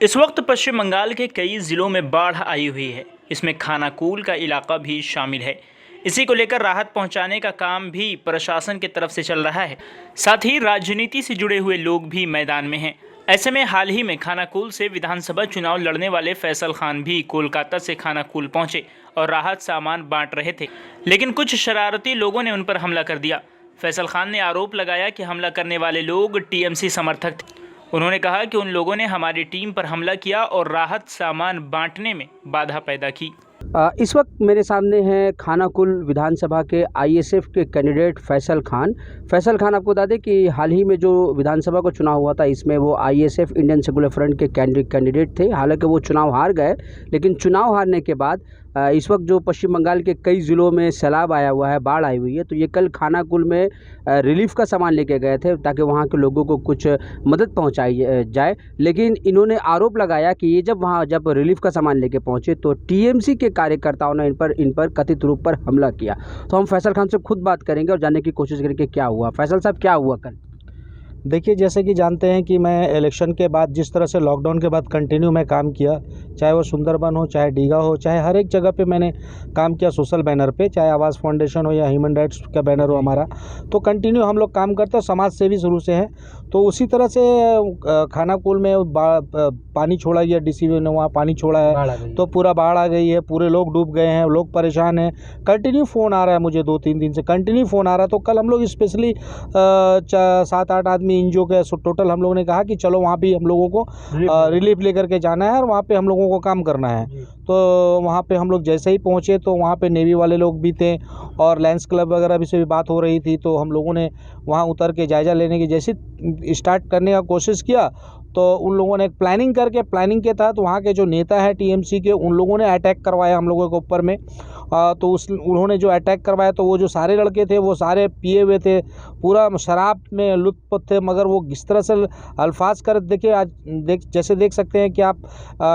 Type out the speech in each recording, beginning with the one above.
इस वक्त पश्चिम बंगाल के कई जिलों में बाढ़ आई हुई है। इसमें खानाकुल का इलाका भी शामिल है। इसी को लेकर राहत पहुंचाने का काम भी प्रशासन की तरफ से चल रहा है। साथ ही राजनीति से जुड़े हुए लोग भी मैदान में हैं। ऐसे में हाल ही में खानाकुल से विधानसभा चुनाव लड़ने वाले फैसल खान भी कोलकाता से खानाकुल पहुंचे और राहत सामान बांट रहे थे, लेकिन कुछ शरारती लोगों ने उन पर हमला कर दिया। फैसल खान ने आरोप लगाया कि हमला करने वाले लोग टीएमसी समर्थक थे। उन्होंने कहा कि उन लोगों ने हमारी टीम पर हमला किया और राहत सामान बांटने में बाधा पैदा की। इस वक्त मेरे सामने हैं खानाकुल विधानसभा के आईएसएफ के कैंडिडेट फैसल खान। फैसल खान, आपको बता दें कि हाल ही में जो विधानसभा का चुनाव हुआ था, इसमें वो आईएसएफ इंडियन सेकुलर फ्रंट के कैंडिडेट थे। हालांकि वो चुनाव हार गए, लेकिन चुनाव हारने के बाद इस वक्त जो पश्चिम बंगाल के कई ज़िलों में सैलाब आया हुआ है, बाढ़ आई हुई है, तो ये कल खानाकुल में रिलीफ का सामान लेके गए थे ताकि वहाँ के लोगों को कुछ मदद पहुँचाई जाए। लेकिन इन्होंने आरोप लगाया कि ये जब रिलीफ का सामान लेके पहुँचे तो टीएमसी के कार्यकर्ताओं ने इन पर कथित रूप पर हमला किया। तो हम फैसल खान से खुद बात करेंगे और जानने की कोशिश करेंगे क्या हुआ। फैसल साहब, क्या हुआ कल? देखिए, जैसे कि जानते हैं कि मैं इलेक्शन के बाद जिस तरह से लॉकडाउन के बाद कंटिन्यू मैं काम किया, चाहे वो सुंदरबन हो, चाहे डीगा हो, चाहे हर एक जगह पे मैंने काम किया सोशल बैनर पे, चाहे आवाज़ फाउंडेशन हो या ह्यूमन राइट्स का बैनर हो हमारा, तो कंटिन्यू हम लोग काम करते हैं। समाज सेवी शुरू से हैं, तो उसी तरह से खानाकुल में पानी छोड़ा गया, डीसीबी ने वहाँ पानी छोड़ा है तो पूरा बाढ़ आ गई है, पूरे लोग डूब गए हैं, लोग परेशान हैं। कंटिन्यू फ़ोन आ रहा है मुझे, 2-3 दिन से कंटिन्यू फ़ोन आ रहा है। तो कल हम लोग स्पेशली 7-8 आदमी एनजीओ के टोटल हम लोगों ने कहा कि चलो वहाँ भी हम लोगों को रिलीफ लेकर के जाना है और वहाँ पे हम लोगों को काम करना है। तो वहाँ पे हम लोग जैसे ही पहुँचे तो वहाँ पे नेवी वाले लोग भी थे और लायंस क्लब वगैरह भी से भी बात हो रही थी। तो हम लोगों ने वहाँ उतर के जायज़ा लेने की जैसे स्टार्ट करने का कोशिश किया तो उन लोगों ने एक प्लानिंग प्लानिंग के तहत वहाँ के जो नेता है टीएमसी के, उन लोगों ने अटैक करवाया हम लोगों के ऊपर में। तो उन्होंने जो अटैक करवाया तो वो जो सारे लड़के थे वो सारे पिए हुए थे, पूरा शराब में लुत्फ़ थे। मगर वो किस तरह से अल्फाज कर, देखिए आज जैसे देख सकते हैं कि आप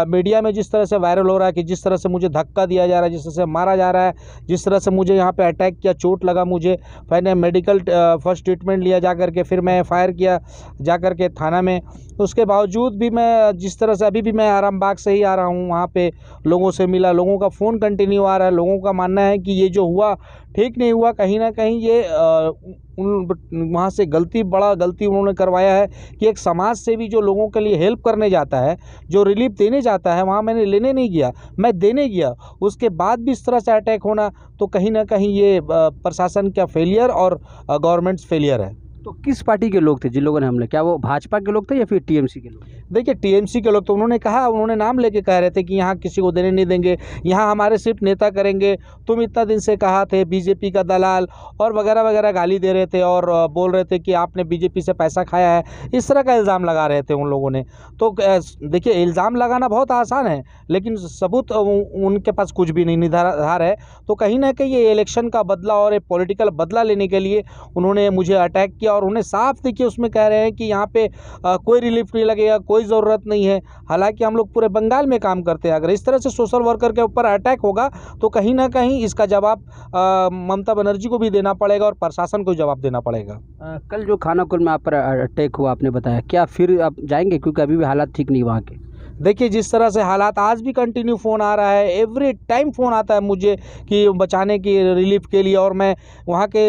मीडिया में जिस तरह से वायरल हो रहा है कि जिस तरह से मुझे धक्का दिया जा रहा है, जिस तरह से मारा जा रहा है, जिस तरह से मुझे यहाँ पे अटैक किया, चोट लगा मुझे, मैंने मेडिकल फर्स्ट ट्रीटमेंट लिया जा कर के, फिर मैं एफआईआर किया जा कर के थाना में। उसके बावजूद भी मैं जिस तरह से अभी भी मैं आरामबाग से ही आ रहा हूँ, वहाँ पे लोगों से मिला, लोगों का फ़ोन कंटिन्यू आ रहा है। लोगों का मानना है कि ये जो हुआ ठीक नहीं हुआ, कहीं ना कहीं ये वहाँ से बड़ा गलती उन्होंने करवाया है कि एक समाज सेवी जो लोगों के लिए हेल्प करने जाता है, जो रिलीफ देने जाता है, वहाँ मैंने लेने नहीं गया, मैं देने गया। उसके बाद भी इस तरह से अटैक होना तो कहीं ना कहीं ये प्रशासन का फेलियर और गवर्नमेंट फेलियर है। तो किस पार्टी के लोग थे जिन लोगों ने हमला? क्या वो भाजपा के लोग थे या फिर टीएमसी के लोग? देखिए, टीएमसी के लोग तो उन्होंने नाम लेके कह रहे थे कि यहाँ किसी को देने नहीं देंगे, यहाँ हमारे सिर्फ नेता करेंगे, तुम इतना दिन से कहा थे बीजेपी का दलाल और वगैरह वगैरह गाली दे रहे थे और बोल रहे थे कि आपने बीजेपी से पैसा खाया है, इस तरह का इल्ज़ाम लगा रहे थे उन लोगों ने। तो देखिए, इल्ज़ाम लगाना बहुत आसान है, लेकिन सबूत उनके पास कुछ भी नहीं निराधार है। तो कहीं ना कहीं ये इलेक्शन का बदला और एक पॉलिटिकल बदला लेने के लिए उन्होंने मुझे अटैक किया और उन्हें साफ देखिए उसमें कह रहे हैं कि यहाँ पे कोई रिलीफ नहीं लगेगा, कोई ज़रूरत नहीं है। हालांकि हम लोग पूरे बंगाल में काम करते हैं। अगर इस तरह से सोशल वर्कर के ऊपर अटैक होगा तो कहीं ना कहीं इसका जवाब ममता बनर्जी को भी देना पड़ेगा और प्रशासन को जवाब देना पड़ेगा। कल जो खानाकुल में आप पर अटैक हुआ, आपने बताया, क्या फिर आप जाएंगे? क्योंकि अभी भी हालात ठीक नहीं वहाँ के। देखिए, जिस तरह से हालात, आज भी कंटिन्यू फ़ोन आ रहा है, एवरी टाइम फ़ोन आता है मुझे कि बचाने की रिलीफ के लिए। और मैं वहाँ के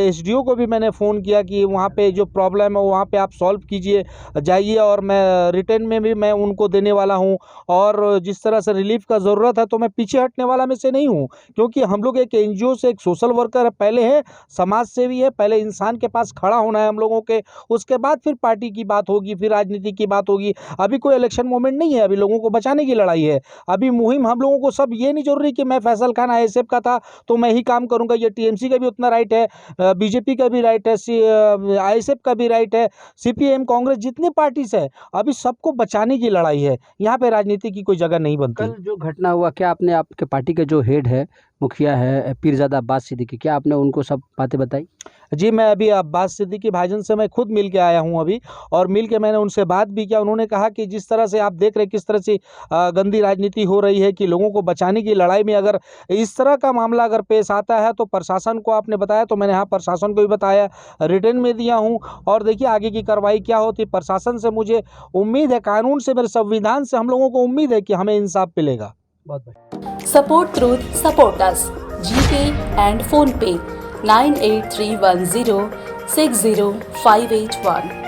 एसडीओ को भी मैंने फ़ोन किया कि वहाँ पे जो प्रॉब्लम है वहाँ पे आप सॉल्व कीजिए, जाइए, और मैं रिटर्न में भी मैं उनको देने वाला हूँ। और जिस तरह से रिलीफ का ज़रूरत है तो मैं पीछे हटने वाला में से नहीं हूँ, क्योंकि हम लोग एक एनजीओ से, एक सोशल वर्कर पहले है, समाज सेवी है, पहले इंसान के पास खड़ा होना है हम लोगों के, उसके बाद फिर पार्टी की बात होगी, फिर राजनीति की बात होगी। अभी कोई इलेक्शन मोमेंट नहीं है, अभी लोगों को बचाने की लड़ाई है। अभी मुहिम हम लोगों को, सब ये नहीं जरूरी कि मैं फैसल खान आईएसएफ का था तो मैं ही काम करूंगा। ये टीएमसी का भी उतना राइट है, बीजेपी का भी राइट है, आईएसएफ का भी राइट है, सीपीएम, कांग्रेस, जितने पार्टीज है, अभी सबको बचाने की लड़ाई है। यहाँ पे राजनीति की कोई जगह नहीं बनती। कल जो घटना हुआ, क्या आपने आपके पार्टी के जो हेड है मुखिया है पीरजादा अब्बास सिद्दीकी, क्या आपने उनको सब बातें बताई? जी, मैं अभी अब्बास सिद्दीकी भाईजान से मैं खुद मिल के आया हूँ अभी, और मिल के मैंने उनसे बात भी किया। उन्होंने कहा कि जिस तरह से आप देख रहे हैं किस तरह से गंदी राजनीति हो रही है, कि लोगों को बचाने की लड़ाई में अगर इस तरह का मामला अगर पेश आता है तो प्रशासन को आपने बताया, तो मैंने हाँ प्रशासन को भी बताया, रिटर्न में दिया हूँ। और देखिए आगे की कार्रवाई क्या होती। प्रशासन से मुझे उम्मीद है, कानून से, मेरे संविधान से हम लोगों को उम्मीद है कि हमें इंसाफ मिलेगा। बहुत बढ़िया। Support Truth, support us. GPay and PhonePe 98310 60581.